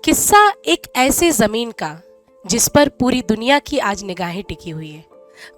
किस्सा एक ऐसे जमीन का जिस पर पूरी दुनिया की आज निगाहें टिकी हुई है।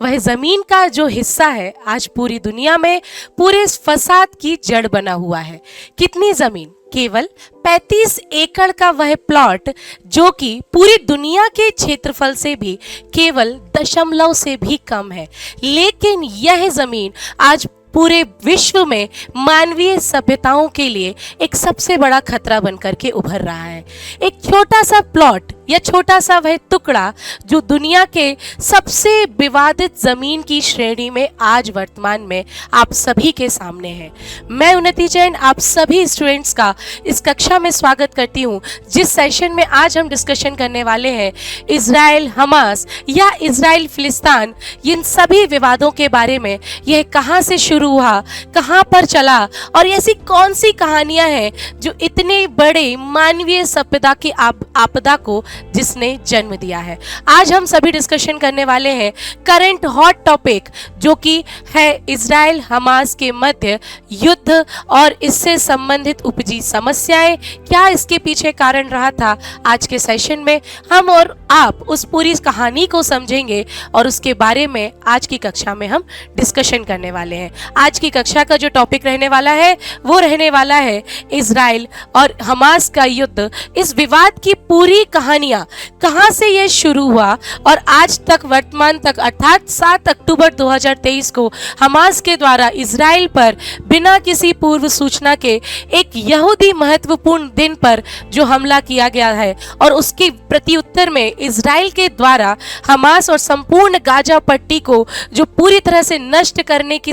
वह जमीन का जो हिस्सा है आज पूरी दुनिया में पूरे फसाद की जड़ बना हुआ है। कितनी जमीन? केवल 35 एकड़ का वह प्लॉट जो कि पूरी दुनिया के क्षेत्रफल से भी केवल दशमलव से भी कम है। लेकिन यह जमीन आज पूरे विश्व में मानवीय सभ्यताओं के लिए एक सबसे बड़ा खतरा बनकर के उभर रहा है। एक छोटा सा प्लॉट या छोटा सा वह टुकड़ा जो दुनिया के सबसे विवादित जमीन की श्रेणी में आज वर्तमान में आप सभी के सामने है। मैं उन्नति जैन आप सभी स्टूडेंट्स का इस कक्षा में स्वागत करती हूँ, जिस सेशन में आज हम डिस्कशन करने वाले हैं इजराइल हमास या इजराइल फिलिस्तीन, इन सभी विवादों के बारे में। यह कहाँ से शुरू हुआ, कहाँ पर चला और ऐसी कौन सी कहानियां हैं जो इतने बड़े मानवीय सभ्यता की आपदा को जिसने जन्म दिया है। आज हम सभी डिस्कशन करने वाले हैं करंट हॉट टॉपिक जो कि है इजराइल हमास के मध्य युद्ध और इससे संबंधित उपजी समस्याएं, क्या इसके पीछे कारण रहा था। आज के सेशन में हम और आप उस पूरी कहानी को समझेंगे और उसके बारे में आज की कक्षा में हम डिस्कशन करने वाले हैं। आज की कक्षा का जो टॉपिक रहने वाला है वो रहने वाला है इजराइल और हमास का युद्ध। इस विवाद की पूरी कहानियां कहां से यह शुरू हुआ और आज तक वर्तमान तक अर्थात 7 अक्टूबर 2023 को हमास के द्वारा इजराइल पर बिना किसी पूर्व सूचना के एक यहूदी महत्वपूर्ण दिन पर जो हमला किया गया है और उसके प्रत्युत्तर में इजराइल के द्वारा हमास और संपूर्ण गाजा पट्टी को जो पूरी तरह से नष्ट करने की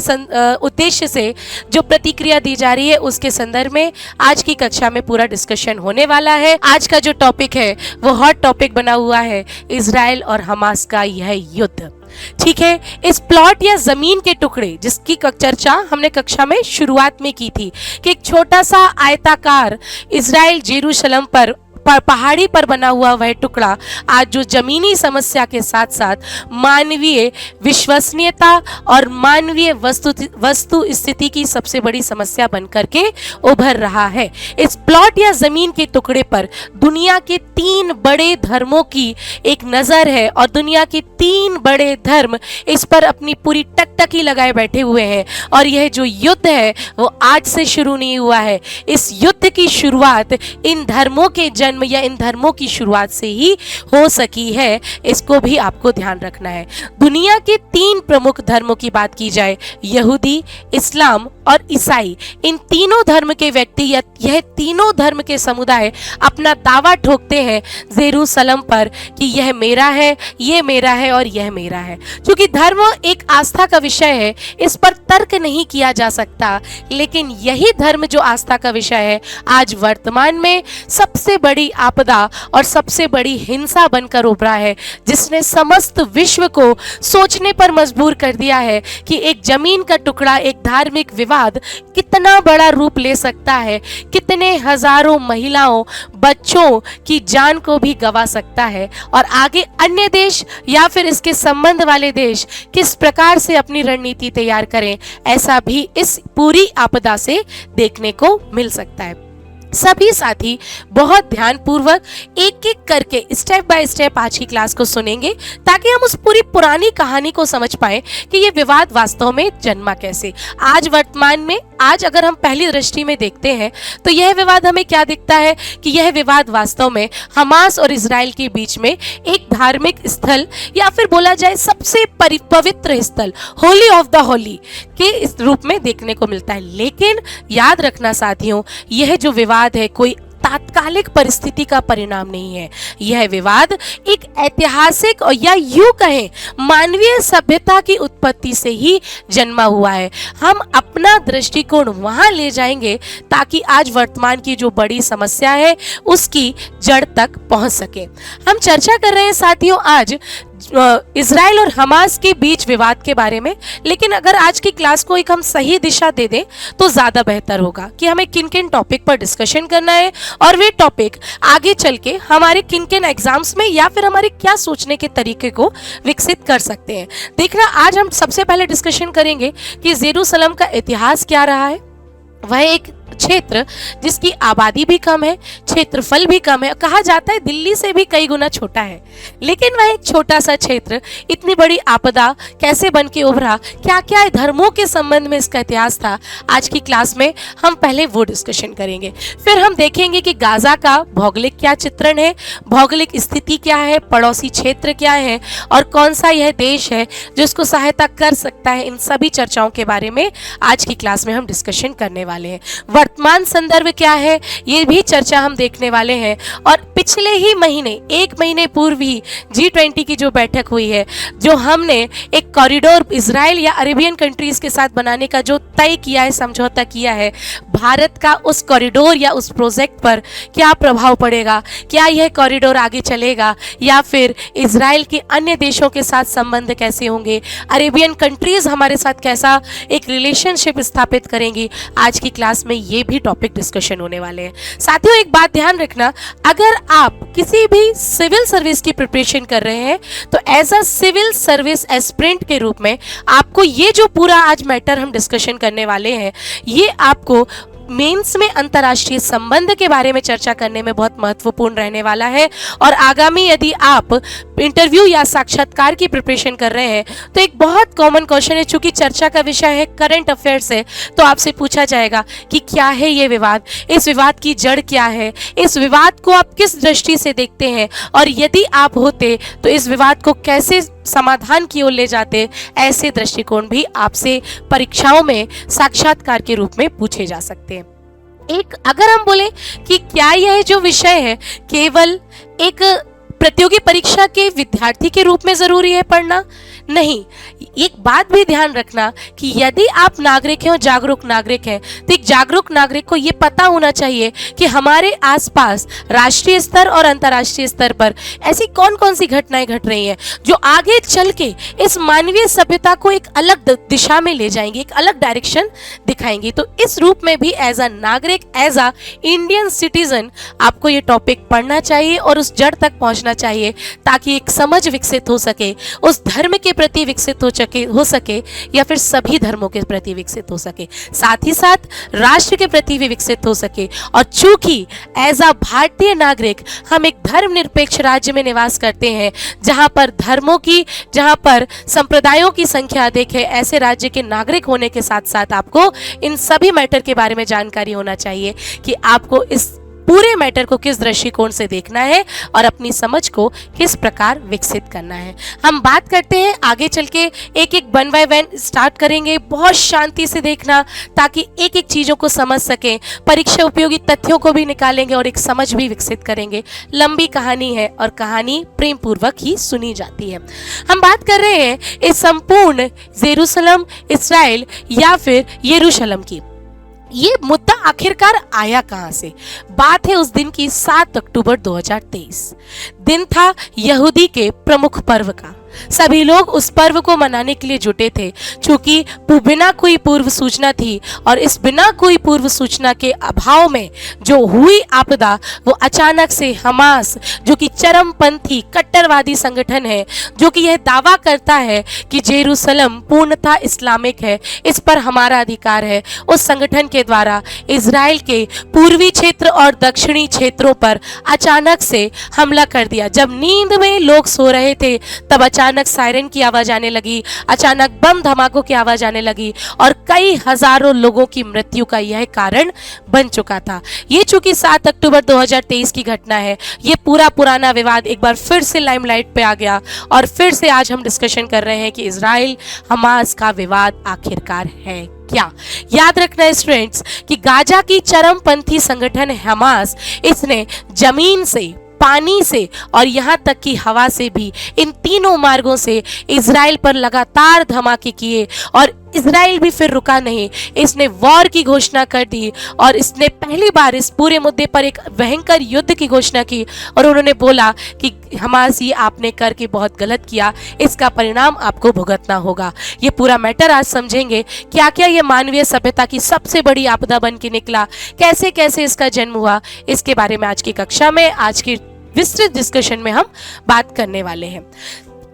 उद्देश्य से जो प्रतिक्रिया दी जा रही है, उसके संदर्भ में आज की कक्षा में पूरा डिस्कशन होने वाला है। आज का जो टॉपिक है वो हॉट टॉपिक बना हुआ है इजराइल और हमास का यह युद्ध। ठीक है, इस प्लॉट या जमीन के टुकड़े जिसकी चर्चा हमने कक्षा में शुरुआत में की थी कि एक छोटा सा आयताकार इजराइल जेरूशलम पर पहाड़ी पर बना हुआ वह टुकड़ा आज जो जमीनी समस्या के साथ साथ मानवीय विश्वसनीयता और मानवीय वस्तु स्थिति की सबसे बड़ी समस्या बनकर के उभर रहा है। इस प्लॉट या जमीन के टुकड़े पर दुनिया के 3 बड़े धर्मों की एक नजर है और दुनिया के 3 बड़े धर्म इस पर अपनी पूरी टकटकी लगाए बैठे हुए हैं। और यह जो युद्ध है वो आज से शुरू नहीं हुआ है। इस युद्ध की शुरुआत इन धर्मों के जन्म या इन धर्मों की शुरुआत से ही हो सकी है, इसको भी आपको ध्यान रखना है। दुनिया के 3 प्रमुख धर्मों की बात की जाए, यहूदी, इस्लाम और ईसाई, इन तीनों धर्म के व्यक्ति या यह तीनों धर्म के समुदाय अपना दावा ठोकते हैं जेरूसलम पर कि यह मेरा है, ये मेरा है और यह मेरा है। क्योंकि धर्म एक आस्था का विषय है, इस पर तर्क नहीं किया जा सकता। लेकिन यही धर्म जो आस्था का विषय है आज वर्तमान में सबसे बड़ी आपदा और सबसे बड़ी हिंसा बनकर उभरा है, जिसने समस्त विश्व को सोचने पर मजबूर कर दिया है कि एक जमीन का टुकड़ा, एक धार्मिक विवाद कितना बड़ा रूप ले सकता है, कितने हजारों महिलाओं, बच्चों की जान को भी गंवा सकता है और आगे अन्य देश या फिर इसके संबंध वाले देश किस प्रकार से अपनी रणनीति तैयार करें, ऐसा भी इस पूरी आपदा से देखने को मिल सकता है। सभी साथी बहुत ध्यानपूर्वक एक एक करके स्टेप बाय स्टेप आज की क्लास को सुनेंगे ताकि हम उस पूरी पुरानी कहानी को समझ पाए कि ये विवाद वास्तव में जन्मा कैसे। आज वर्तमान में आज अगर हम पहली दृष्टि में देखते हैं तो यह विवाद हमें क्या दिखता है कि यह विवाद वास्तव में हमास और इजराइल के बीच में एक धार्मिक स्थल या फिर बोला जाए सबसे पवित्र स्थल, होली ऑफ द होली के इस रूप में देखने को मिलता है। लेकिन याद रखना साथियों, यह जो विवाद है कोई तात्कालिक परिस्थिति का परिणाम नहीं है। यह विवाद एक ऐतिहासिक और या यूं कहें मानवीय सभ्यता की उत्पत्ति से ही जन्मा हुआ है। हम अपना दृष्टिकोण वहां ले जाएंगे ताकि आज वर्तमान की जो बड़ी समस्या है उसकी जड़ तक पहुंच सके। हम चर्चा कर रहे हैं साथियों आज इजराइल और हमास के बीच विवाद के बारे में। लेकिन अगर आज की क्लास को एक हम सही दिशा दे दें तो ज्यादा बेहतर होगा कि हमें किन किन टॉपिक पर डिस्कशन करना है और वे टॉपिक आगे चल के हमारे किन किन एग्जाम्स में या फिर हमारे क्या सोचने के तरीके को विकसित कर सकते हैं। देखना, आज हम सबसे पहले डिस्कशन करेंगे कि जेरूसलम का इतिहास क्या रहा है। वह एक क्षेत्र जिसकी आबादी भी कम है, क्षेत्रफल भी कम है, कहा जाता है दिल्ली से भी कई गुना छोटा है, लेकिन वह एक छोटा सा क्षेत्र इतनी बड़ी आपदा कैसे बन के उभरा, क्या क्या धर्मों के संबंध में इसका इतिहास था, आज की क्लास में हम पहले वो डिस्कशन करेंगे। फिर हम देखेंगे कि गाजा का भौगोलिक क्या चित्रण है, भौगोलिक स्थिति क्या है, पड़ोसी क्षेत्र क्या है और कौन सा यह देश है जो इसको सहायता कर सकता है। इन सभी चर्चाओं के बारे में आज की क्लास में हम डिस्कशन करने वाले हैं। वर्तमान संदर्भ क्या है, ये भी चर्चा हम देखने वाले हैं। और पिछले ही महीने, एक महीने पूर्व ही G20 की जो बैठक हुई है, जो हमने एक कॉरिडोर इजराइल या अरेबियन कंट्रीज के साथ बनाने का जो तय किया है, समझौता किया है, भारत का उस कॉरिडोर या उस प्रोजेक्ट पर क्या प्रभाव पड़ेगा, क्या यह कॉरिडोर आगे चलेगा या फिर इजराइल के अन्य देशों के साथ संबंध कैसे होंगे, अरेबियन कंट्रीज हमारे साथ कैसा एक रिलेशनशिप स्थापित करेंगी, आज की क्लास में ये भी टॉपिक डिस्कशन होने वाले हैं। साथियों, एक बात ध्यान रखना, अगर आप किसी भी सिविल सर्विस की प्रिपरेशन कर रहे हैं तो as a civil service aspirant के रूप में आपको ये जो पूरा आज मैटर हम डिस्कशन करने वाले हैं, ये आपको मेंस में अंतर्राष्ट्रीय संबंध के बारे में चर्चा करने में बहुत महत्वपूर्ण रहने वाला है। और आगामी यदि आप इंटरव्यू या साक्षात्कार की प्रिपरेशन कर रहे हैं तो एक बहुत कॉमन क्वेश्चन है, चूंकि चर्चा का विषय है करंट अफेयर्स है, तो आपसे पूछा जाएगा कि क्या है ये विवाद, इस विवाद की जड़ क्या है, इस विवाद को आप किस दृष्टि से देखते हैं और यदि आप होते तो इस विवाद को कैसे समाधान की ओर ले जाते। ऐसे दृष्टिकोण भी आपसे परीक्षाओं में साक्षात्कार के रूप में पूछे जा सकते हैं। एक अगर हम बोले कि क्या यह जो विषय है केवल एक प्रतियोगी परीक्षा के विद्यार्थी के रूप में जरूरी है पढ़ना, नहीं, एक बात भी ध्यान रखना कि यदि आप नागरिक हैं और जागरूक नागरिक हैं तो एक जागरूक नागरिक को ये पता होना चाहिए कि हमारे आसपास राष्ट्रीय स्तर और अंतर्राष्ट्रीय स्तर पर ऐसी कौन कौन सी घटनाएं घट रही हैं जो आगे चल के इस मानवीय सभ्यता को एक अलग दिशा में ले जाएंगी, एक अलग डायरेक्शन दिखाएंगी। तो इस रूप में भी एज अ नागरिक, एज अ इंडियन सिटीजन आपको ये टॉपिक पढ़ना चाहिए और उस जड़ तक पहुंचना चाहिए ताकि एक समझ विकसित हो सके, उस धर्म के प्रति विकसित हो सके या फिर सभी धर्मों के प्रति विकसित हो सके, साथ ही साथ राष्ट्र के प्रति भी विकसित हो सके। और चूंकि एज अ भारतीय नागरिक हम एक धर्मनिरपेक्ष राज्य में निवास करते हैं जहां पर संप्रदायों की संख्या अधिक है, ऐसे राज्य के नागरिक होने के साथ साथ आपको इन सभी मैटर के बारे में जानकारी होना चाहिए कि आपको इस पूरे मैटर को किस दृष्टिकोण से देखना है और अपनी समझ को किस प्रकार विकसित करना है। हम बात करते हैं आगे चल के, एक एक वन बाय वन स्टार्ट करेंगे, बहुत शांति से देखना ताकि एक एक चीज़ों को समझ सकें, परीक्षा उपयोगी तथ्यों को भी निकालेंगे और एक समझ भी विकसित करेंगे। लंबी कहानी है और कहानी प्रेम पूर्वक ही सुनी जाती है। हम बात कर रहे हैं इस संपूर्ण जेरूसलम, इस्राइल या फिर यरूशलेम की। ये मुद्दा आखिरकार आया कहां से? बात है उस दिन की 7 अक्टूबर 2023। दिन था यहूदी के प्रमुख पर्व का। सभी लोग उस पर्व को मनाने के लिए जुटे थे, चूंकि बिना कोई पूर्व सूचना थी और इस बिना कोई पूर्व सूचना के अभाव में जो हुई आपदा, वो अचानक से हमास, जो कि चरमपंथी कट्टरवादी संगठन है, जो कि यह दावा करता है कि जेरूसलम पूर्णतः इस्लामिक है, इस पर हमारा अधिकार है, उस संगठन के द्वारा इजराइल के पूर्वी क्षेत्र और दक्षिणी क्षेत्रों पर अचानक से हमला कर दिया। जब नींद में लोग सो रहे थे तब अचानक सायरन की आवाज आने लगी, अचानक बम धमाकों की आवाज आने लगी और कई हजारों लोगों की मृत्यु का यह कारण बन चुका था। ये चूंकि 7 अक्टूबर 2023 की घटना है, ये पूरा पुराना विवाद एक बार फिर से लाइमलाइट पे आ गया और फिर से आज हम डिस्कशन कर रहे हैं कि इजराइल हमास का विवाद आखिरकार है क्या। याद रखना स्टूडेंट्स कि गाजा की चरमपंथी संगठन हमास, इसने जमीन से, पानी से और यहाँ तक कि हवा से भी, इन तीनों मार्गों से इजराइल पर लगातार धमाके किए और इजराइल भी फिर रुका नहीं। इसने वॉर की घोषणा कर दी और इसने पहली बार इस पूरे मुद्दे पर एक भयंकर युद्ध की घोषणा की और उन्होंने बोला कि हमास, ये आपने करके बहुत गलत किया, इसका परिणाम आपको भुगतना होगा। ये पूरा मैटर आज समझेंगे, क्या क्या ये मानवीय सभ्यता की सबसे बड़ी आपदा बन के निकला, कैसे कैसे इसका जन्म हुआ, इसके बारे में आज की कक्षा में, आज की विस्तृत डिस्कशन में हम बात करने वाले हैं।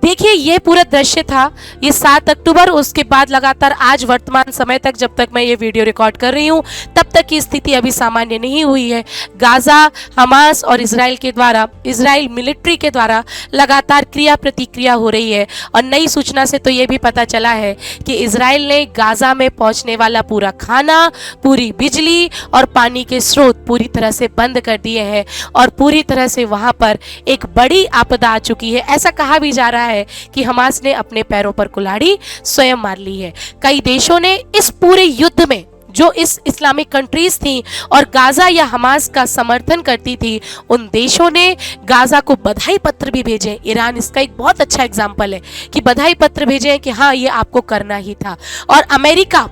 देखिए ये पूरा दृश्य था, ये 7 अक्टूबर, उसके बाद लगातार आज वर्तमान समय तक, जब तक मैं ये वीडियो रिकॉर्ड कर रही हूँ तब तक की स्थिति अभी सामान्य नहीं हुई है। गाजा, हमास और इजराइल मिलिट्री के द्वारा लगातार क्रिया प्रतिक्रिया हो रही है। और नई सूचना से तो ये भी पता चला है कि इजराइल ने गाजा में पहुंचने वाला पूरा खाना, पूरी बिजली और पानी के स्रोत पूरी तरह से बंद कर दिए हैं और पूरी तरह से वहां पर एक बड़ी आपदा आ चुकी है। ऐसा कहा भी जा रहा है कि हमास ने अपने पैरों पर कुल्हाड़ी स्वयं मार ली है। कई देशों ने इस पूरे युद्ध में, जो इस इस्लामिक कंट्रीज थी और गाजा या हमास का समर्थन करती थी, उन देशों ने गाजा को बधाई पत्र भी भेजे। ईरान इसका एक बहुत अच्छा एग्जाम्पल है कि बधाई पत्र भेजे कि हाँ ये आपको करना ही था। और अमेरिका,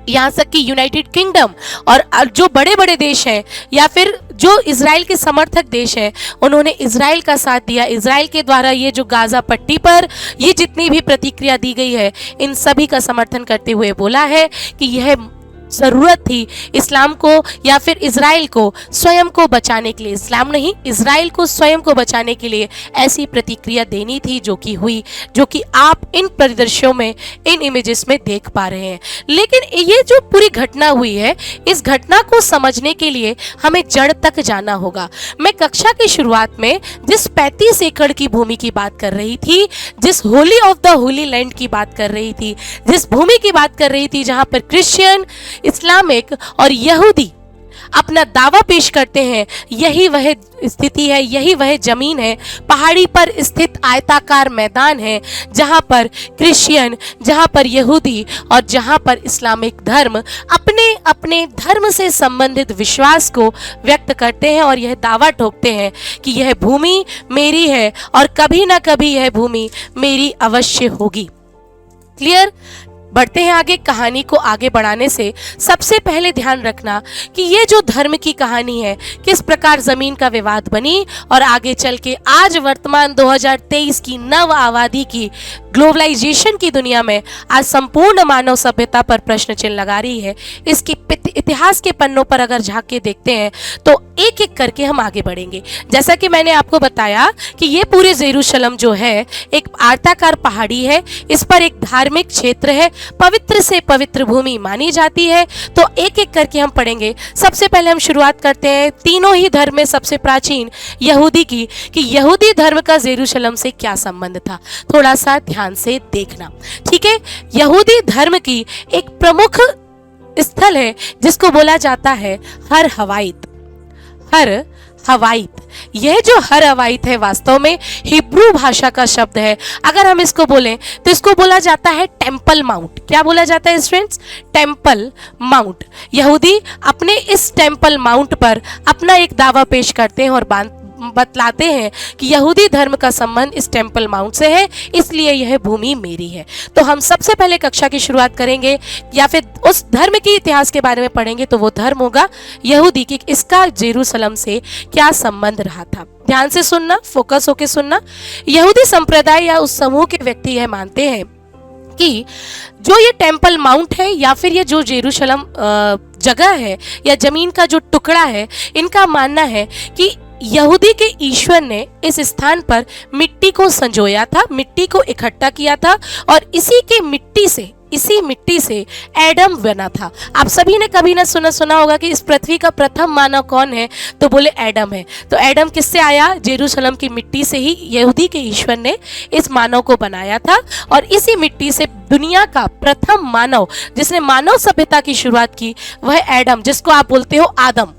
यहाँ तक कि यूनाइटेड किंगडम और जो बड़े बड़े देश हैं या फिर जो इजराइल के समर्थक देश हैं, उन्होंने इजराइल का साथ दिया। इजराइल के द्वारा ये जो गाजा पट्टी पर ये जितनी भी प्रतिक्रिया दी गई है, इन सभी का समर्थन करते हुए बोला है कि यह ज़रूरत थी इस्लाम को या फिर इजराइल को स्वयं को बचाने के लिए, इस्लाम नहीं इजराइल को स्वयं को बचाने के लिए ऐसी प्रतिक्रिया देनी थी, जो कि हुई, जो कि आप इन परिदृश्यों में, इन इमेजेस में देख पा रहे हैं। लेकिन ये जो पूरी घटना हुई है, इस घटना को समझने के लिए हमें जड़ तक जाना होगा। मैं कक्षा की शुरुआत में जिस 35 एकड़ की भूमि की बात कर रही थी, जिस Holi of the Holi land की बात कर रही थी, जिस भूमि की बात कर रही थी जहां पर क्रिश्चियन, इस्लामिक और यहूदी अपना दावा पेश करते हैं, यही वह स्थिति है, यही वह जमीन है, पहाड़ी पर स्थित आयताकार मैदान है जहां पर क्रिश्चियन, जहां पर यहूदी और जहां पर इस्लामिक धर्म अपने अपने धर्म से संबंधित विश्वास को व्यक्त करते हैं और यह दावा ठोकते हैं कि यह भूमि मेरी है और कभी ना कभी यह भूमि मेरी अवश्य होगी। क्लियर? बढ़ते हैं आगे। कहानी को आगे बढ़ाने से सबसे पहले ध्यान रखना कि ये जो धर्म की कहानी है, किस प्रकार जमीन का विवाद बनी और आगे चल के आज वर्तमान 2023 की नव आबादी की ग्लोबलाइजेशन की दुनिया में आज संपूर्ण मानव सभ्यता पर प्रश्न चिन्ह लगा रही है। इसके इतिहास के पन्नों पर अगर झांक के देखते हैं तो एक एक करके हम आगे बढ़ेंगे। जैसा कि मैंने आपको बताया कि ये पूरे जेरूशलम जो है एक आयताकार पहाड़ी है, इस पर एक धार्मिक क्षेत्र है, पवित्र से पवित्र भूमि मानी जाती है। तो एक एक करके हम पढ़ेंगे। सबसे पहले हम शुरुआत करते हैं तीनों ही धर्म में सबसे प्राचीन यहूदी की, कि यहूदी धर्म का जेरूशलम से क्या संबंध था। थोड़ा सा ध्यान से देखना, ठीक है। यहूदी धर्म की एक प्रमुख स्थल है जिसको बोला जाता है हर हवाइत। हर हवाइत, यह जो हर हवाइत है वास्तव में हिब्रू भाषा का शब्द है। अगर हम इसको बोलें तो इसको बोला जाता है टेम्पल माउंट। क्या बोला जाता है स्टूडेंट्स? Temple mount. यहूदी अपने इस टेम्पल माउंट पर अपना एक दावा पेश करते हैं और बतलाते हैं कि यहूदी धर्म का संबंध इस टेम्पल माउंट से है, इसलिए यह भूमि मेरी है। तो हम सबसे पहले कक्षा की शुरुआत करेंगे या फिर उस धर्म के इतिहास के बारे में पढ़ेंगे, तो वो धर्म होगा यहूदी की। इसका जेरूशलम से क्या संबंध रहा था, ध्यान से सुनना, फोकस होके सुनना। यहूदी संप्रदाय या उस समूह के व्यक्ति यह मानते हैं कि जो ये टेम्पल माउंट है या फिर ये जो जेरूशलम जगह है या जमीन का जो टुकड़ा है, इनका मानना है कि यहूदी के ईश्वर ने इस स्थान पर मिट्टी को संजोया था, मिट्टी को इकट्ठा किया था और इसी मिट्टी से एडम बना था। आप सभी ने कभी ना सुना होगा कि इस पृथ्वी का प्रथम मानव कौन है, तो बोले एडम है। तो एडम किससे आया? जेरूशलम की मिट्टी से ही यहूदी के ईश्वर ने इस मानव को बनाया था और इसी मिट्टी से दुनिया का प्रथम मानव जिसने मानव सभ्यता की शुरुआत की वह एडम, जिसको आप बोलते हो आदम।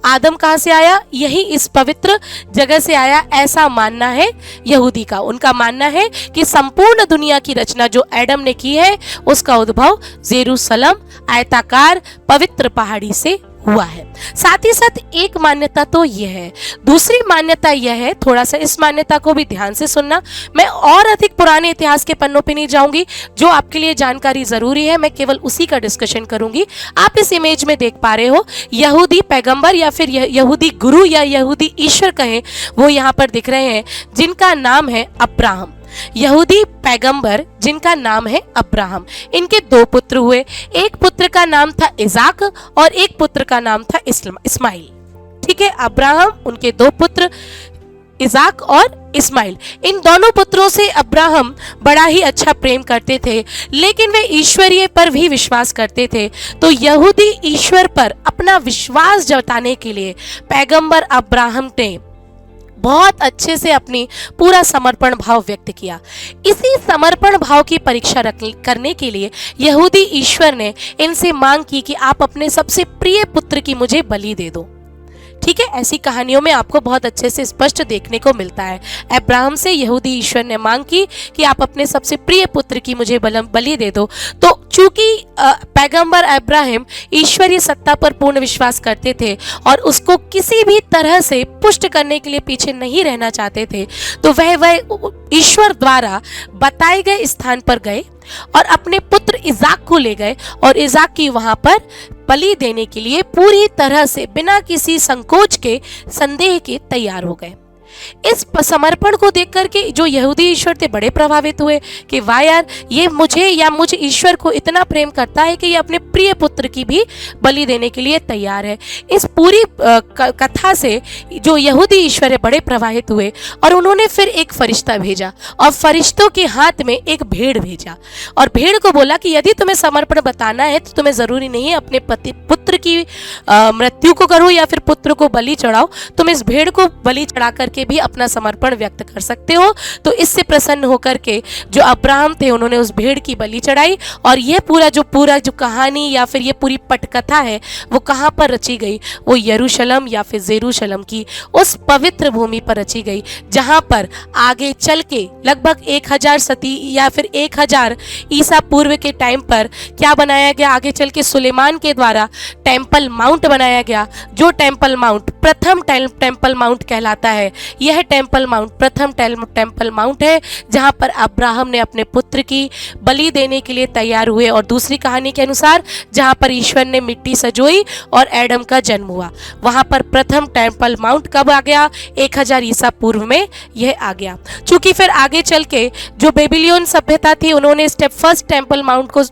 आदम कहाँ से आया? यही इस पवित्र जगह से आया, ऐसा मानना है यहूदी का। उनका मानना है कि संपूर्ण दुनिया की रचना जो एडम ने की है उसका उद्भव जेरूशलम आयताकार पवित्र पहाड़ी से हुआ है। साथ ही साथ एक मान्यता तो यह है, दूसरी मान्यता यह है, थोड़ा सा इस मान्यता को भी ध्यान से सुनना। मैं और अधिक पुराने इतिहास के पन्नों पे नहीं जाऊंगी, जो आपके लिए जानकारी जरूरी है मैं केवल उसी का डिस्कशन करूंगी। आप इस इमेज में देख पा रहे हो यहूदी पैगंबर या फिर यहूदी गुरु या यहूदी ईश्वर कहें, वो यहाँ पर दिख रहे हैं जिनका नाम है अब्राहम। यहूदी पैगंबर जिनका नाम है अब्राहम। इनके दो पुत्र हुए, एक पुत्र का नाम था इजाक और एक पुत्र का नाम था इस्माइल। ठीक है, अब्राहम, उनके दो पुत्र इजाक और इस्माइल, इन दोनों पुत्रों से अब्राहम बड़ा ही अच्छा प्रेम करते थे, लेकिन वे ईश्वरीय पर भी विश्वास करते थे। तो यहूदी ईश्वर पर अपना विश्वास जताने के लिए पैगंबर अब्राहम ने बहुत अच्छे से अपनी पूरा समर्पण भाव व्यक्त किया। इसी समर्पण भाव की परीक्षा करने के लिए यहूदी ईश्वर ने इनसे मांग की कि आप अपने सबसे प्रिय पुत्र की मुझे बलि दे दो। ठीक है, ऐसी कहानियों में आपको बहुत अच्छे से स्पष्ट देखने को मिलता है। अब्राहम से यहूदी ईश्वर ने मांग की कि आप अपने सबसे प्रिय पुत्र की मुझे बलि दे दो। तो चूंकि पैगंबर अब्राहम ईश्वरीय सत्ता पर पूर्ण विश्वास करते थे और उसको किसी भी तरह से पुष्ट करने के लिए पीछे नहीं रहना चाहते थे, तो वह ईश्वर द्वारा बताए गए स्थान पर गए और अपने पुत्र इजाक को ले गए और इजाक की वहां पर बलि देने के लिए पूरी तरह से बिना किसी संकोच के, संदेह के तैयार हो गए। इस समर्पण को देख करके जो यहूदी ईश्वर थे बड़े प्रभावित हुए कि वाह यार, ये मुझे ईश्वर को इतना प्रेम करता है कि ये अपने प्रिय पुत्र की भी बलि देने के लिए तैयार है। इस पूरी कथा से जो यहूदी ईश्वर है बड़े प्रभावित हुए और उन्होंने फिर एक फरिश्ता भेजा और फरिश्तों के हाथ में एक भेड़ भेजा और भेड़ को बोला कि यदि तुम्हें समर्पण बताना है तो तुम्हें जरूरी नहीं है अपने पुत्र की मृत्यु को करो या फिर पुत्र को बलि चढ़ाओ, तुम इस भेड़ को बलि चढ़ा करके भी अपना समर्पण व्यक्त कर सकते हो। तो इससे प्रसन्न होकर के जो अब्राहम थे उन्होंने उस भेड़ की बलि चढ़ाई और यह पूरा जो कहानी या फिर ये पूरी पटकथा है वो कहाँ पर रची गई, वो यरूशलेम या फिर जेरूशलेम की उस पवित्र भूमि पर रची गई, जहाँ पर आगे चल के लगभग 1000 सती या फिर 1000 ईसा पूर्व के टाइम पर क्या बनाया गया, आगे चल के सुलेमान के द्वारा टेम्पल माउंट बनाया गया, जो टेम्पल माउंट प्रथम टेम्पल माउंट कहलाता है। यह टेम्पल माउंट प्रथम टेम्पल माउंट है जहां पर अब्राहम ने अपने पुत्र की बलि देने के लिए तैयार हुए और दूसरी कहानी के अनुसार जहां पर ईश्वर ने मिट्टी सजोई और एडम का जन्म हुआ, वहां पर प्रथम टेम्पल माउंट कब आ गया, 1000 ईसा पूर्व में यह आ गया। चूंकि फिर आगे चल के जो बेबीलोन सभ्यता थी उन्होंने फर्स्ट टेम्पल माउंट को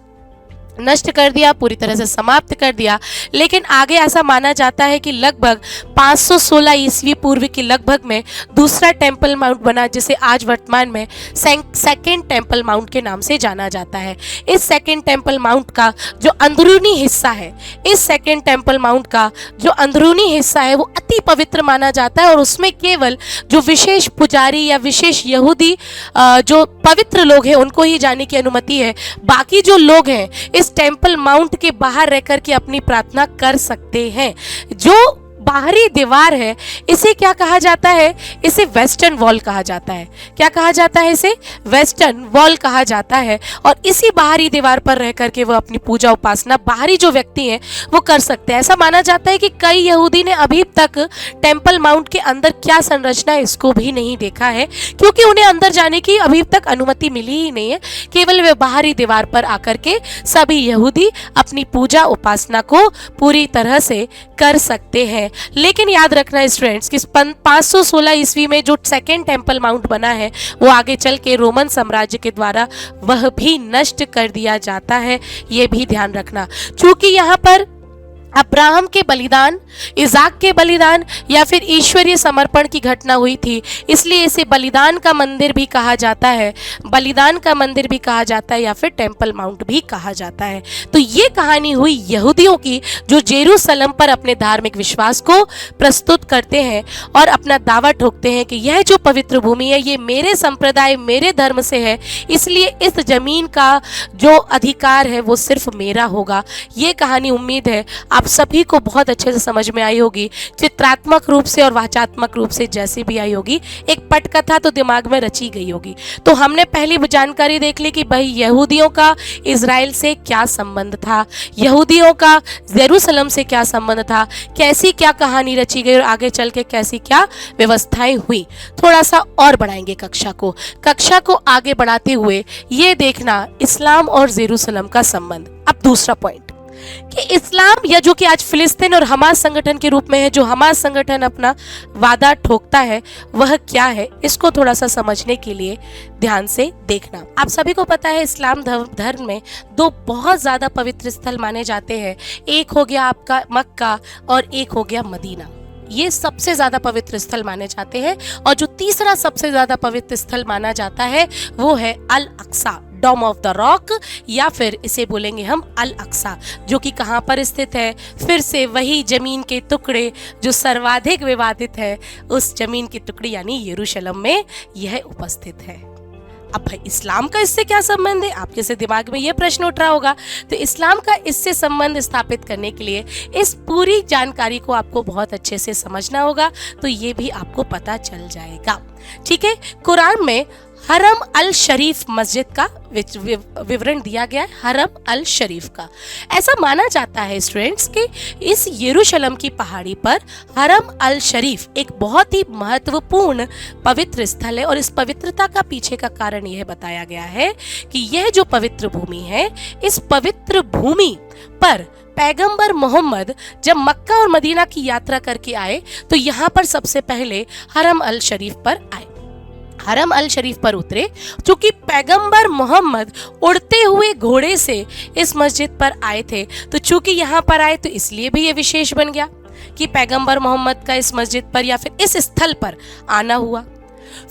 नष्ट कर दिया, पूरी तरह से समाप्त कर दिया, लेकिन आगे ऐसा माना जाता है कि लगभग 516 ईस्वी पूर्व के लगभग में दूसरा टेम्पल माउंट बना, जिसे आज वर्तमान में सेकेंड टेम्पल माउंट के नाम से जाना जाता है। इस सेकेंड टेम्पल माउंट का जो अंदरूनी हिस्सा है, इस सेकेंड टेम्पल माउंट का जो अंदरूनी हिस्सा है वो अति पवित्र माना जाता है और उसमें केवल जो विशेष पुजारी या विशेष यहूदी जो पवित्र लोग हैं उनको ही जाने की अनुमति है। बाकी जो लोग हैं इस टेम्पल माउंट के बाहर रह करके अपनी प्रार्थना कर सकते हैं। जो बाहरी दीवार है इसे क्या कहा जाता है, इसे वेस्टर्न वॉल कहा जाता है। क्या कहा जाता है, इसे वेस्टर्न वॉल कहा जाता है। और इसी बाहरी दीवार पर रह करके वो अपनी पूजा उपासना बाहरी जो व्यक्ति हैं वो कर सकते हैं। ऐसा माना जाता है कि कई यहूदी ने अभी तक टेम्पल माउंट के अंदर क्या संरचना है इसको भी नहीं देखा है, क्योंकि उन्हें अंदर जाने की अभी तक अनुमति मिली ही नहीं है। केवल वे बाहरी दीवार पर आकर के सभी यहूदी अपनी पूजा उपासना को पूरी तरह से कर सकते हैं। लेकिन याद रखना स्टूडेंट्स कि 516 ईस्वी में जो सेकेंड टेम्पल माउंट बना है वो आगे चल के रोमन साम्राज्य के द्वारा वह भी नष्ट कर दिया जाता है, ये भी ध्यान रखना। चूंकि यहाँ पर अब्राहम के बलिदान, इजाक के बलिदान या फिर ईश्वरीय समर्पण की घटना हुई थी, इसलिए इसे बलिदान का मंदिर भी कहा जाता है, बलिदान का मंदिर भी कहा जाता है या फिर टेम्पल माउंट भी कहा जाता है। तो ये कहानी हुई यहूदियों की जो जेरूसलम पर अपने धार्मिक विश्वास को प्रस्तुत करते हैं और अपना दावा ठोकते हैं कि यह जो पवित्र भूमि है ये मेरे संप्रदाय, मेरे धर्म से है, इसलिए इस जमीन का जो अधिकार है वो सिर्फ मेरा होगा। ये कहानी उम्मीद है आप सभी को बहुत अच्छे से समझ में आई होगी, चित्रात्मक रूप से और वाचात्मक रूप से जैसी भी आई होगी, एक पटकथा तो दिमाग में रची गई होगी। तो हमने पहली जानकारी देख ली कि भाई यहूदियों का इजराइल से क्या संबंध था, यहूदियों का जेरूसलम से क्या संबंध था, कैसी क्या कहानी रची गई और आगे चल के कैसी क्या व्यवस्थाएं हुई। थोड़ा सा और बढ़ाएंगे कक्षा को आगे बढ़ाते हुए ये देखना इस्लाम और जेरूसलम का संबंध। अब दूसरा पॉइंट कि इस्लाम या जो कि आज फिलिस्तीन और हमास संगठन के रूप में है, जो हमास संगठन अपना वादा ठोकता है वह क्या है, इसको थोड़ा सा समझने के लिए ध्यान से देखना। आप सभी को पता है इस्लाम धर्म में दो बहुत ज्यादा पवित्र स्थल माने जाते हैं। एक हो गया आपका मक्का और एक हो गया मदीना। ये सबसे ज्यादा पवित्र स्थल माने जाते हैं। और जो तीसरा सबसे ज्यादा पवित्र स्थल माना जाता है वो है अल अक्सा, डोम ऑफ द रॉक, या फिर इसे बोलेंगे हम अल अक्सा, जो कि कहाँ पर स्थित है? फिर से वही जमीन के टुकड़े जो सर्वाधिक विवादित है, उस जमीन के टुकड़े यानी यरूशलेम में यह उपस्थित है। अब भाई इस्लाम का इससे क्या संबंध है? आपके से दिमाग में यह प्रश्न उठ रहा होगा। तो इस्लाम का इससे संबंध स्थापित करने के लिए इस पूरी जानकारी को आपको बहुत अच्छे से समझना होगा, तो ये भी आपको पता चल जाएगा। ठीक है, कुरान में हरम अल शरीफ मस्जिद का विवरण दिया गया है, हरम अल शरीफ का। ऐसा माना जाता है स्टूडेंट्स कि इस यरूशलेम की पहाड़ी पर हरम अल शरीफ एक बहुत ही महत्वपूर्ण पवित्र स्थल है। और इस पवित्रता का पीछे का कारण यह बताया गया है कि यह जो पवित्र भूमि है, इस पवित्र भूमि पर पैगंबर मोहम्मद जब मक्का और मदीना की यात्रा करके आए तो यहाँ पर सबसे पहले हरम अल शरीफ पर आए, हरम अल शरीफ पर उतरे। चूंकि पैगंबर मोहम्मद उड़ते हुए घोड़े से इस मस्जिद पर आए थे, तो चूंकि यहाँ पर आए तो इसलिए भी ये विशेष बन गया कि पैगंबर मोहम्मद का इस मस्जिद पर या फिर इस स्थल पर आना हुआ।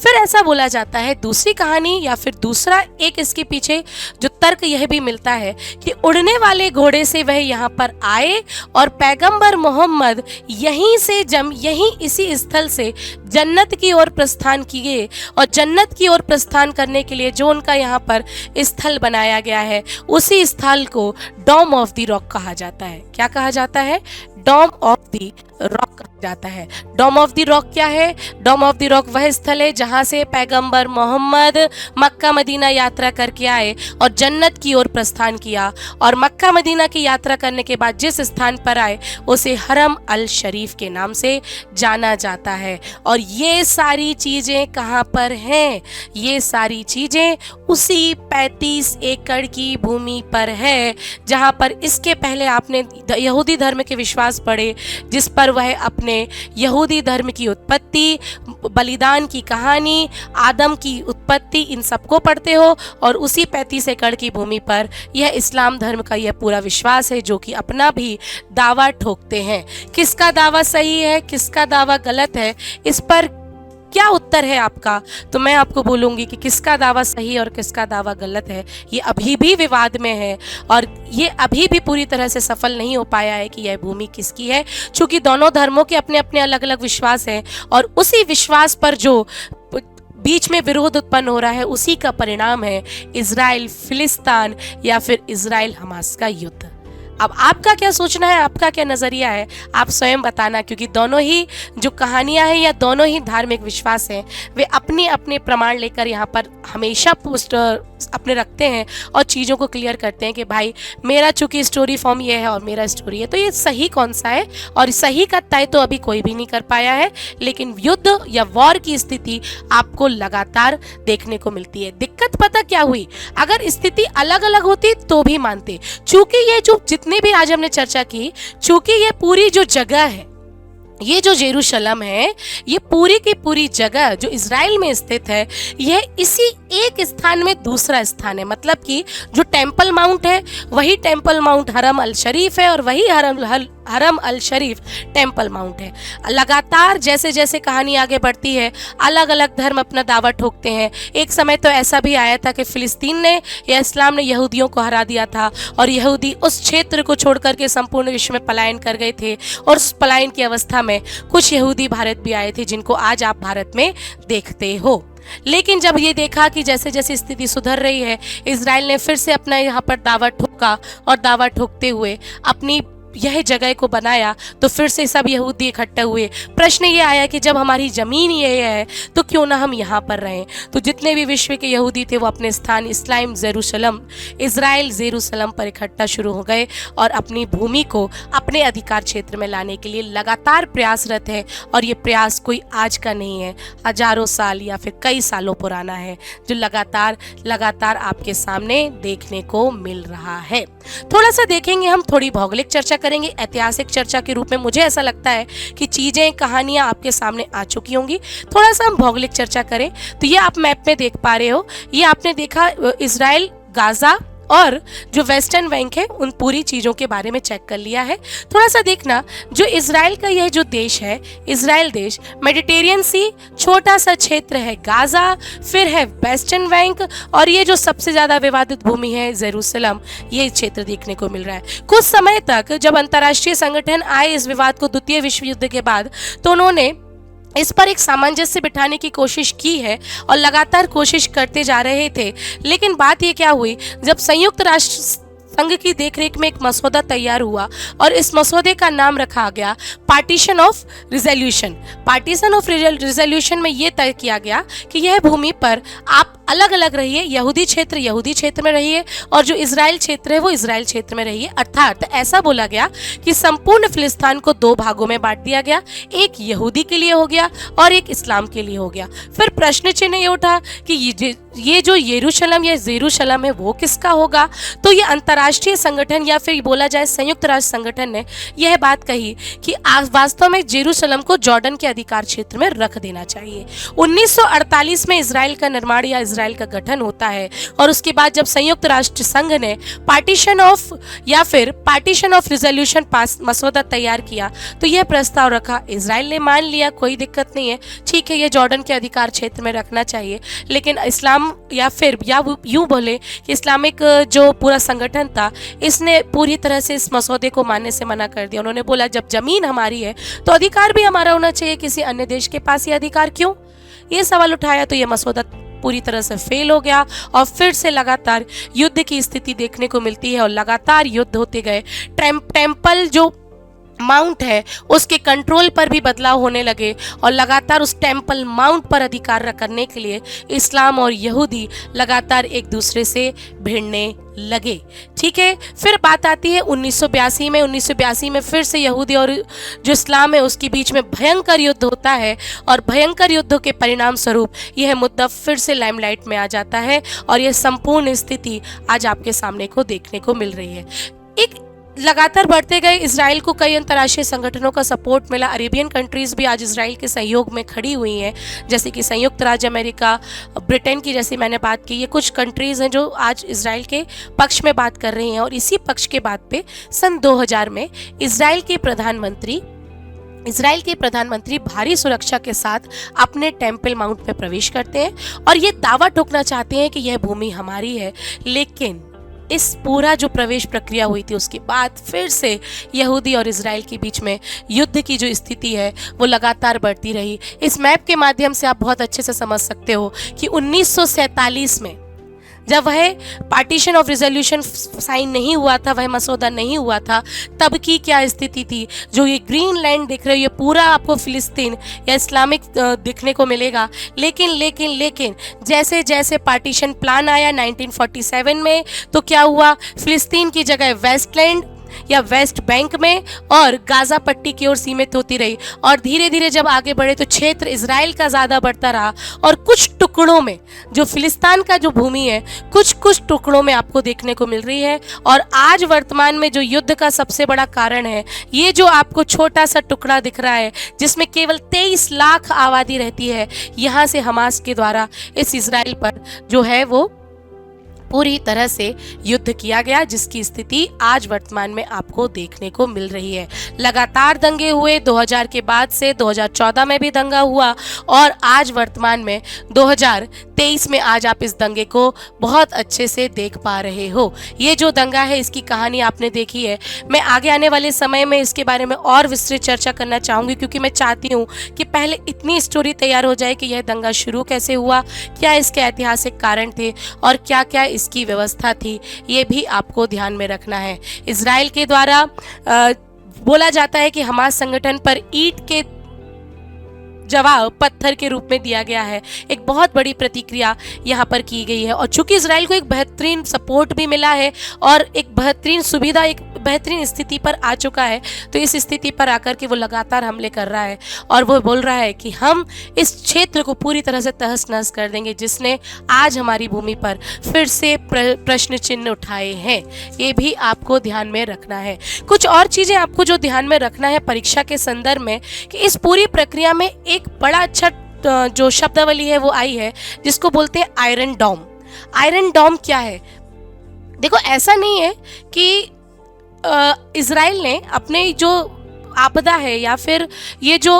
फिर ऐसा बोला जाता है, दूसरी कहानी या फिर दूसरा एक इसके पीछे जो तर्क यह भी मिलता है कि उड़ने वाले घोड़े से वह यहाँ पर आए और पैगंबर मोहम्मद यहीं इसी स्थल से जन्नत की ओर प्रस्थान किए। और जन्नत की ओर प्रस्थान करने के लिए जो उनका यहाँ पर स्थल बनाया गया है, उसी स्थल को डोम ऑफ द रॉक कहा जाता है। क्या कहा जाता है? डोम ऑफ द रॉक कहा जाता है। डोम ऑफ द रॉक क्या है? डोम ऑफ द रॉक वह स्थल है जहां से पैगंबर मोहम्मद मक्का मदीना यात्रा करके आए और जन्नत की ओर प्रस्थान किया। और मक्का मदीना की यात्रा करने के बाद जिस स्थान पर आए उसे हरम अल शरीफ के नाम से जाना जाता है। और ये सारी चीजें कहाँ पर हैं? ये सारी चीजें उसी 35 एकड़ की भूमि पर है जहां पर इसके पहले आपने यहूदी धर्म के विश्वास पढ़े, जिस पर वह अपने यहूदी धर्म की उत्पत्ति, बलिदान की कहानी, आदम की उत्पत्ति, इन सबको पढ़ते हो। और उसी 35 एकड़ की भूमि पर यह इस्लाम धर्म का यह पूरा विश्वास है, जो कि अपना भी दावा ठोकते हैं। किसका दावा सही है, किसका दावा गलत है, इस पर क्या उत्तर है आपका? तो मैं आपको बोलूंगी कि किसका दावा सही और किसका दावा गलत है, ये अभी भी विवाद में है और ये अभी भी पूरी तरह से सफल नहीं हो पाया है कि यह भूमि किसकी है, क्योंकि दोनों धर्मों के अपने अपने अलग अलग विश्वास हैं। और उसी विश्वास पर जो बीच में विरोध उत्पन्न हो रहा है, उसी का परिणाम है इजराइल फिलिस्तीन या फिर इजराइल हमास का युद्ध। अब आपका क्या सोचना है, आपका क्या नजरिया है, आप स्वयं बताना, क्योंकि दोनों ही जो कहानियां हैं या दोनों ही धार्मिक विश्वास हैं, वे अपने अपने प्रमाण लेकर यहाँ पर हमेशा पोस्टर अपने रखते हैं और चीज़ों को क्लियर करते हैं कि भाई मेरा चूंकि स्टोरी फॉर्म ये है और मेरा स्टोरी है, तो ये सही कौन सा है। और सही का तय तो अभी कोई भी नहीं कर पाया है, लेकिन युद्ध या वॉर की स्थिति आपको लगातार देखने को मिलती है। दिक्कत पता क्या हुई? अगर स्थिति अलग अलग होती तो भी मानते, चूंकि ये जो जितनी भी आज हमने चर्चा की, चूंकि ये पूरी जो जगह है, ये जो यरूशलेम है, ये पूरी की पूरी जगह जो इजराइल में स्थित है, यह इसी एक स्थान में दूसरा स्थान है। मतलब कि जो टेम्पल माउंट है वही टेम्पल माउंट हरम अल शरीफ है और वही हरम अल शरीफ टेम्पल माउंट है। लगातार जैसे जैसे कहानी आगे बढ़ती है, अलग अलग धर्म अपना दावा ठोकते हैं। एक समय तो ऐसा भी आया था कि फिलिस्तीन ने या इस्लाम ने यहूदियों को हरा दिया था और यहूदी उस क्षेत्र को छोड़ करके संपूर्ण विश्व में पलायन कर गए थे। और उस पलायन की अवस्था में कुछ यहूदी भारत भी आए थे, जिनको आज आप भारत में देखते हो। लेकिन जब ये देखा कि जैसे जैसे स्थिति सुधर रही है, इजराइल ने फिर से अपना यहाँ पर दावा ठोका और दावा ठोकते हुए अपनी यह जगह को बनाया, तो फिर से सब यहूदी इकट्ठे हुए। प्रश्न ये आया कि जब हमारी ज़मीन ये है तो क्यों ना हम यहाँ पर रहें। तो जितने भी विश्व के यहूदी थे वो अपने स्थान इजराइल जेरूशलम पर इकट्ठा शुरू हो गए और अपनी भूमि को अपने अधिकार क्षेत्र में लाने के लिए लगातार प्रयासरत है। और ये प्रयास कोई आज का नहीं है, हजारों साल या फिर कई सालों पुराना है, जो लगातार आपके सामने देखने को मिल रहा है। थोड़ा सा देखेंगे हम, थोड़ी भौगोलिक चर्चा करेंगे, ऐतिहासिक चर्चा के रूप में मुझे ऐसा लगता है कि चीजें कहानियां आपके सामने आ चुकी होंगी। थोड़ा सा हम भौगोलिक चर्चा करें तो ये आप मैप में देख पा रहे हो, ये आपने देखा इजराइल गाजा और जो वेस्टर्न बैंक है उन पूरी चीज़ों के बारे में चेक कर लिया है। थोड़ा सा देखना, जो इजराइल का यह जो देश है, इजराइल देश, मेडिटेरियन सी छोटा सा क्षेत्र है गाजा, फिर है वेस्टर्न बैंक, और ये जो सबसे ज़्यादा विवादित भूमि है जेरूसलम, ये क्षेत्र देखने को मिल रहा है। कुछ समय तक जब अंतर्राष्ट्रीय संगठन आए इस विवाद को द्वितीय विश्व युद्ध के बाद, तो उन्होंने इस पर एक सामंजस्य बिठाने की कोशिश की है और लगातार कोशिश करते जा रहे थे। लेकिन बात ये क्या हुई, जब संयुक्त राष्ट्र संघ की देखरेख में एक मसौदा तैयार हुआ और इस मसौदे का नाम रखा गया partition of resolution. Partition of resolution में यह तय किया गया कि यह भूमि पर आप अलग अलग रहिए, यहूदी क्षेत्र में रहिए और जो इजराइल क्षेत्र है वो इजराइल क्षेत्र में रहिए। अर्थात ऐसा बोला गया कि संपूर्ण फिलिस्तीन को दो भागों में बांट दिया गया, एक यहूदी के लिए हो गया और एक इस्लाम के लिए हो गया। फिर प्रश्न चिन्ह ये उठा कि ये जो यरूशलेम या जेरूशलेम है वो किसका होगा। तो ये अंतर्राष्ट्रीय संगठन या फिर बोला जाए संयुक्त राष्ट्र संगठन ने यह बात कही कि वास्तव में जेरूशलेम को जॉर्डन के अधिकार क्षेत्र में रख देना चाहिए। 1948 में इजराइल का निर्माण या इजराइल का गठन होता है और उसके बाद जब संयुक्त राष्ट्र संघ ने पार्टीशन ऑफ रिजोल्यूशन पास मसौदा तैयार किया तो यह प्रस्ताव रखा, इजराइल ने मान लिया, कोई दिक्कत नहीं है, ठीक है, ये जॉर्डन के अधिकार क्षेत्र में रखना चाहिए। लेकिन इस्लाम या यूं बोले कि इस्लामिक जो पूरा संगठन था इसने पूरी तरह से इस मसौदे को मानने से मना कर दिया। उन्होंने बोला जब जमीन हमारी है तो अधिकार भी हमारा होना चाहिए, किसी अन्य देश के पास ये अधिकार क्यों? ये सवाल उठाया तो ये मसौदा पूरी तरह से फेल हो गया और फिर से लगातार युद्ध की स्थिति देखने को मिलती है और लगातार युद्ध होते गए। टेम्पल जो माउंट है उसके कंट्रोल पर भी बदलाव होने लगे और लगातार उस टेम्पल माउंट पर अधिकार करने के लिए इस्लाम और यहूदी लगातार एक दूसरे से भिड़ने लगे। ठीक है, फिर बात आती है 1982 में फिर से यहूदी और जो इस्लाम है उसके बीच में भयंकर युद्ध होता है और भयंकर युद्ध के परिणाम स्वरूप यह मुद्दा फिर से लाइमलाइट में आ जाता है और यह संपूर्ण स्थिति आज आपके सामने को देखने को मिल रही है। एक लगातार बढ़ते गए इजराइल को कई अंतर्राष्ट्रीय संगठनों का सपोर्ट मिला। अरेबियन कंट्रीज भी आज इजराइल के सहयोग में खड़ी हुई हैं, जैसे कि संयुक्त राज्य अमेरिका, ब्रिटेन की जैसी मैंने बात की, ये कुछ कंट्रीज हैं जो आज इजराइल के पक्ष में बात कर रही हैं। और इसी पक्ष के बात पे सन 2000 में इजराइल के प्रधानमंत्री भारी सुरक्षा के साथ अपने टेम्पल माउंट में प्रवेश करते हैं और ये दावा ठोकना चाहते हैं कि यह भूमि हमारी है। लेकिन इस पूरा जो प्रवेश प्रक्रिया हुई थी उसके बाद फिर से यहूदी और इजराइल के बीच में युद्ध की जो स्थिति है वो लगातार बढ़ती रही। इस मैप के माध्यम से आप बहुत अच्छे से समझ सकते हो कि 1947 में जब वह पार्टीशन ऑफ रिजोल्यूशन साइन नहीं हुआ था, वह मसौदा नहीं हुआ था, तब की क्या स्थिति थी। जो ये ग्रीन लैंड दिख रही है पूरा आपको फिलिस्तीन या इस्लामिक दिखने को मिलेगा। लेकिन जैसे जैसे पार्टीशन प्लान आया 1947 में तो क्या हुआ, फिलिस्तीन की जगह वेस्टलैंड या वेस्ट बैंक में और गाजा पट्टी की ओर सीमित होती रही और धीरे धीरे जब आगे बढ़े तो क्षेत्र इजराइल का ज़्यादा बढ़ता रहा और कुछ टुकड़ों में जो फिलिस्तीन का जो भूमि है कुछ टुकड़ों में आपको देखने को मिल रही है। और आज वर्तमान में जो युद्ध का सबसे बड़ा कारण है, ये जो आपको छोटा सा टुकड़ा दिख रहा है जिसमें केवल 23 लाख आबादी रहती है, यहाँ से हमास के द्वारा इस इजराइल पर जो है वो पूरी तरह से युद्ध किया गया, जिसकी स्थिति आज वर्तमान में आपको देखने को मिल रही है। लगातार दंगे हुए, 2000 के बाद से 2014 में भी दंगा हुआ और आज वर्तमान में 2023 में आज आप इस दंगे को बहुत अच्छे से देख पा रहे हो। ये जो दंगा है इसकी कहानी आपने देखी है। मैं आगे आने वाले समय में इसके बारे में और विस्तृत चर्चा करना चाहूँगी क्योंकि मैं चाहती हूँ कि पहले इतनी स्टोरी तैयार हो जाए कि यह दंगा शुरू कैसे हुआ, क्या इसके ऐतिहासिक कारण थे और क्या क्या इसकी व्यवस्था थी, ये भी आपको ध्यान में रखना है। इजराइल के द्वारा बोला जाता है कि हमास संगठन पर ईंट के जवाब पत्थर के रूप में दिया गया है। एक बहुत बड़ी प्रतिक्रिया यहाँ पर की गई है और चूंकि इजराइल को एक बेहतरीन सपोर्ट भी मिला है और एक बेहतरीन सुविधा, एक बेहतरीन स्थिति पर आ चुका है, तो इस स्थिति पर आकर के वो लगातार हमले कर रहा है और वो बोल रहा है कि हम इस क्षेत्र को पूरी तरह से तहस नहस कर देंगे, जिसने आज हमारी भूमि पर फिर से प्रश्न चिन्ह उठाए हैं। ये भी आपको ध्यान में रखना है। कुछ और चीज़ें आपको जो ध्यान में रखना है परीक्षा के संदर्भ में कि इस पूरी प्रक्रिया में एक बड़ा अच्छा जो शब्दावली है वो आई है जिसको बोलते हैं आयरन डोम। आयरन डोम क्या है? देखो ऐसा नहीं है कि इज़राइल ने अपने जो आपदा है या फिर ये जो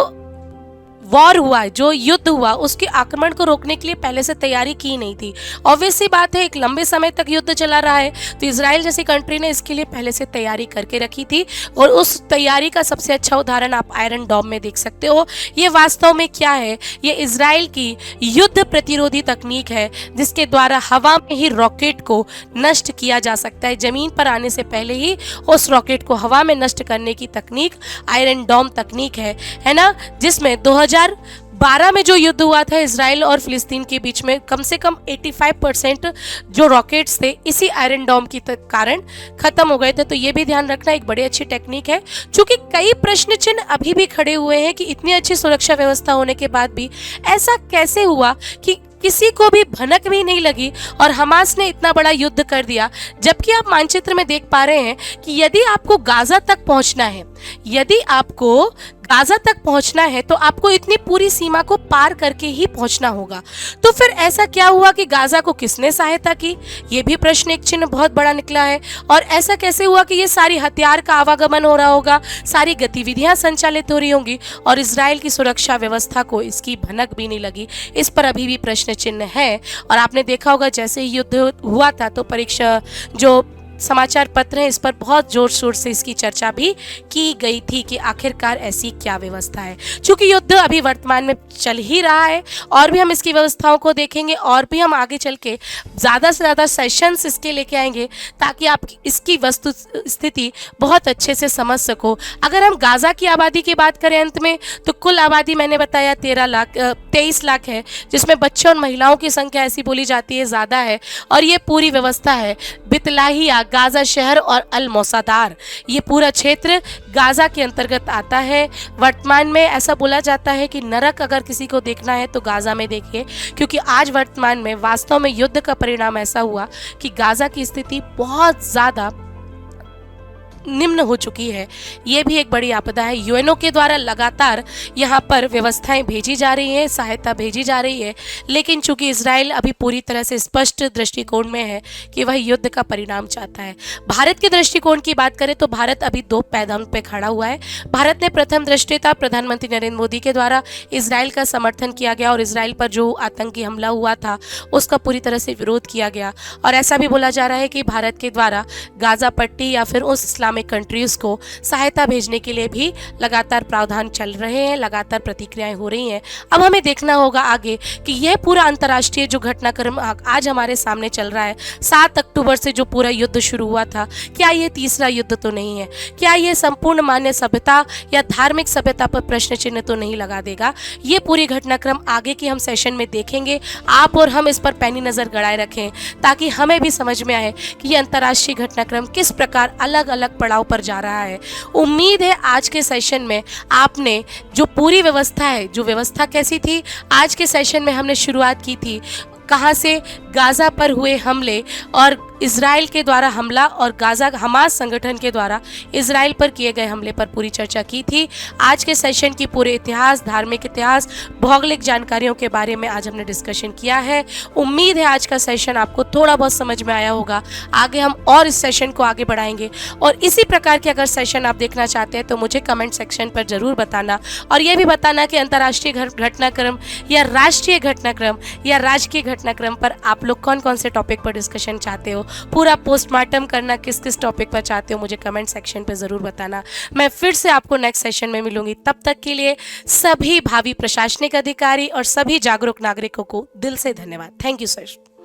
वॉर हुआ है, जो युद्ध हुआ, उसके आक्रमण को रोकने के लिए पहले से तैयारी की नहीं थी। ऑब्वियस सी बात है, एक लंबे समय तक युद्ध चला रहा है, तो इजराइल जैसी कंट्री ने इसके लिए पहले से तैयारी करके रखी थी। और उस तैयारी का सबसे अच्छा उदाहरण आप आयरन डोम में देख सकते हो। ये वास्तव में क्या है? ये इजराइल की युद्ध प्रतिरोधी तकनीक है, जिसके द्वारा हवा में ही रॉकेट को नष्ट किया जा सकता है। जमीन पर आने से पहले ही उस रॉकेट को हवा में नष्ट करने की तकनीक आयरन डोम तकनीक है ना, जिसमें 2012 में जो युद्ध हुआ था इजराइल और फिलिस्तीन के बीच में, कम से कम 85% जो रॉकेट्स थे इसी आयरन डोम के कारण खत्म हो गए थे। तो ये भी ध्यान रखना, एक बड़ी अच्छी टेक्निक है। चूंकि कई प्रश्न चिन्ह अभी भी खड़े हुए हैं कि इतनी अच्छी सुरक्षा व्यवस्था होने के बाद भी ऐसा कैसे हुआ कि किसी को भी भनक भी नहीं लगी और हमास ने इतना बड़ा युद्ध कर दिया। जबकि आप मानचित्र में देख पा रहे हैं कि यदि आपको गाजा तक पहुंचना है, यदि आपको गाजा तक पहुंचना है तो आपको इतनी पूरी सीमा को पार करके ही पहुंचना होगा। तो फिर ऐसा क्या हुआ कि गाजा को किसने सहायता की? ये भी प्रश्न एक चिन्ह बहुत बड़ा निकला है। और ऐसा कैसे हुआ कि ये सारी हथियार का आवागमन हो रहा होगा, सारी गतिविधियां संचालित हो रही होंगी और इजराइल की सुरक्षा व्यवस्था को इसकी भनक भी नहीं लगी? इस पर अभी भी प्रश्न चिन्ह है। और आपने देखा होगा जैसे ही युद्ध हुआ था तो परीक्षा जो समाचार पत्र है इस पर बहुत जोर शोर से इसकी चर्चा भी की गई थी कि आखिरकार ऐसी क्या व्यवस्था है। चूंकि युद्ध अभी वर्तमान में चल ही रहा है और भी हम इसकी व्यवस्थाओं को देखेंगे और भी हम आगे चल के ज़्यादा से ज़्यादा सेशंस इसके लेके आएंगे ताकि आप इसकी वस्तु स्थिति बहुत अच्छे से समझ सको। अगर हम गाजा की आबादी की बात करें अंत में, तो कुल आबादी मैंने बताया 23 लाख है, जिसमें बच्चों और महिलाओं की संख्या ऐसी बोली जाती है ज़्यादा है। और ये पूरी व्यवस्था है बितलाहिया, गाजा शहर और अल मौसादार, ये पूरा क्षेत्र गाजा के अंतर्गत आता है। वर्तमान में ऐसा बोला जाता है कि नरक अगर किसी को देखना है तो गाजा में देखिए, क्योंकि आज वर्तमान में वास्तव में युद्ध का परिणाम ऐसा हुआ कि गाजा की स्थिति बहुत ज़्यादा निम्न हो चुकी है। ये भी एक बड़ी आपदा है। यूएनओ के द्वारा लगातार यहाँ पर व्यवस्थाएं भेजी जा रही हैं, सहायता भेजी जा रही है, लेकिन चूंकि इजराइल अभी पूरी तरह से स्पष्ट दृष्टिकोण में है कि वह युद्ध का परिणाम चाहता है। भारत के दृष्टिकोण की बात करें तो भारत अभी दो पैदान पे खड़ा हुआ है। भारत ने प्रथम दृष्टया प्रधानमंत्री नरेंद्र मोदी के द्वारा इजराइल का समर्थन किया गया और इजराइल पर जो आतंकी हमला हुआ था उसका पूरी तरह से विरोध किया गया। और ऐसा भी बोला जा रहा है कि भारत के द्वारा गाजा पट्टी या फिर उस इस्लामिक कंट्रीज को सहायता भेजने के लिए भी लगातार प्रावधान चल रहे हैं, लगातार प्रतिक्रियाएं हो रही हैं। अब हमें देखना होगा आगे कि यह पूरा अंतर्राष्ट्रीय जो घटनाक्रम आज हमारे सामने चल रहा है, 7 अक्टूबर से जो पूरा युद्ध शुरू हुआ था, क्या ये तीसरा युद्ध तो नहीं है? क्या ये संपूर्ण मान्य सभ्यता या धार्मिक सभ्यता पर प्रश्न चिन्ह तो नहीं लगा देगा? ये पूरी घटनाक्रम आगे की हम सेशन में देखेंगे। आप और हम इस पर पैनी नजर गड़ाए रखें ताकि हमें भी समझ में आए कि ये अंतर्राष्ट्रीय घटनाक्रम किस प्रकार अलग अलग पड़ाव पर जा रहा है। उम्मीद है आज के सेशन में आपने जो पूरी व्यवस्था है, जो व्यवस्था कैसी थी, आज के सेशन में हमने शुरुआत की थी कहाँ से, गाजा पर हुए हमले और इजराइल के द्वारा हमला और गाजा हमास संगठन के द्वारा इजराइल पर किए गए हमले पर पूरी चर्चा की थी। आज के सेशन की पूरे इतिहास, धार्मिक इतिहास, भौगोलिक जानकारियों के बारे में आज हमने डिस्कशन किया है। उम्मीद है आज का सेशन आपको थोड़ा बहुत समझ में आया होगा। आगे हम और इस सेशन को आगे बढ़ाएंगे और इसी प्रकार के अगर सेशन आप देखना चाहते हैं तो मुझे कमेंट सेक्शन पर जरूर बताना और यह भी बताना कि अंतर्राष्ट्रीय घटनाक्रम या राष्ट्रीय घटनाक्रम या राजकीय घटनाक्रम पर आप लोग कौन कौन से टॉपिक पर डिस्कशन चाहते हो, पूरा पोस्टमार्टम करना किस किस टॉपिक पर चाहते हो, मुझे कमेंट सेक्शन पे ज़रूर बताना। मैं फिर से आपको नेक्स्ट सेशन में मिलूंगी। तब तक के लिए सभी भावी प्रशासनिक अधिकारी और सभी जागरूक नागरिकों को दिल से धन्यवाद। Thank you sir.